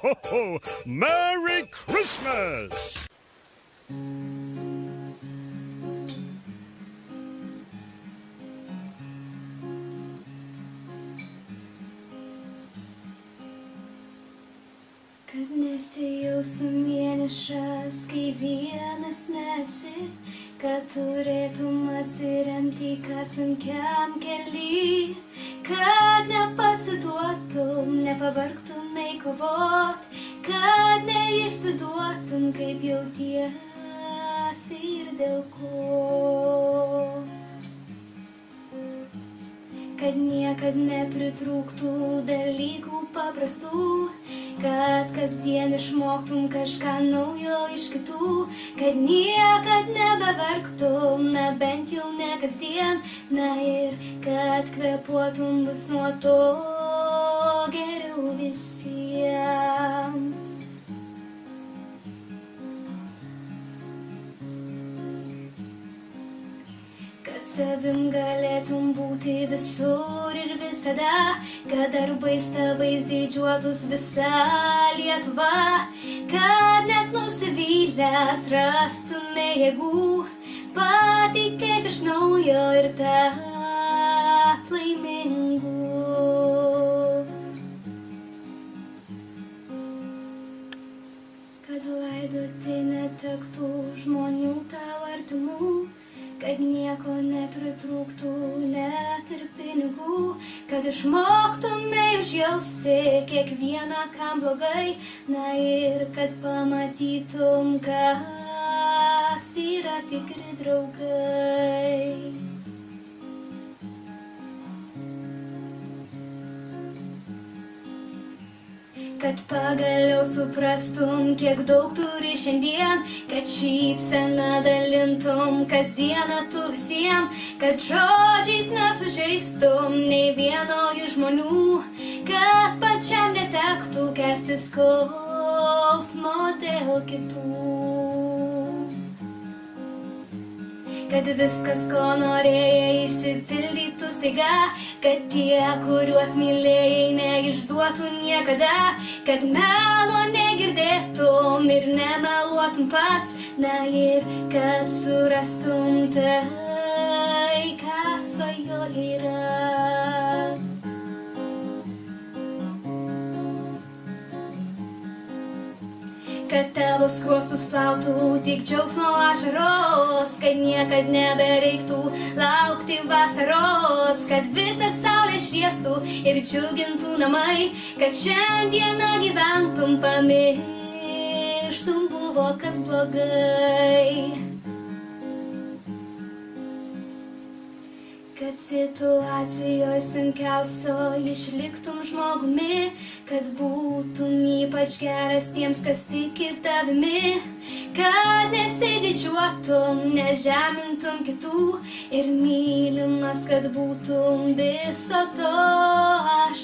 ho, ho! Merry Christmas! Kad nesijaustum vienišas, kai vienas nesi, kad turėtum atsiremti, ką sunkiam kely, kad nepasiduotum, nepavargtum kovot, kad neišsiduotum, kaip jautiesi ir dėl ko. Kad niekad nepritrūktų dalykų paprastų, kad kasdien išmoktum kažką naujo iš kitų, kad niekad nebeverktum, na bent jau ne kasdien, na ir kad kvėpuotum bus nuo to geriau visiems. Kad savim galėtum būti visur ir visada, kad darbais tavais didžiuotus visa Lietuva, kad net nusivylęs rastume jėgų, patikėti iš naujo ir tapt laimingu. Kad laidoti netektų žmonių tau artimų, kad nieko nepritrūktų net ir pinigų, kad išmoktume užjausti kiekvieną, kam blogai, na ir kad pamatytum, kas yra tikri draugai. Kad pagaliau suprastum, kiek daug turi šiandien, kad šypseną dalintum kasdieną tu visiem, kad žodžiais nesužeistum nei vieno iš žmonių, kad pačiam netektų kęsti skausmo dėl kitų. Kad viskas, ko norėjai, išsipildytų staiga, kad tie, kuriuos mylėjai, neišduotų niekada, kad melo negirdėtum ir nemeluotum pats, na ir kad surastum tai, ką svajojai rast. Kad tavo skruostus plautų tik džiaugsmo ašaros, kad niekad nebereiktų laukti vasaros, kad visą saulę šviestų ir džiugintų namai, kad šiandieną gyventum, pamirštum buvo kas blogai. Kad situacijoje sunkiausio išliktum žmogumi, kad būtum ypač geras tiems, kas tiki tavimi, kad nesididžiuotum, nežemintum kitų ir mylimas, kad būtum viso to aš.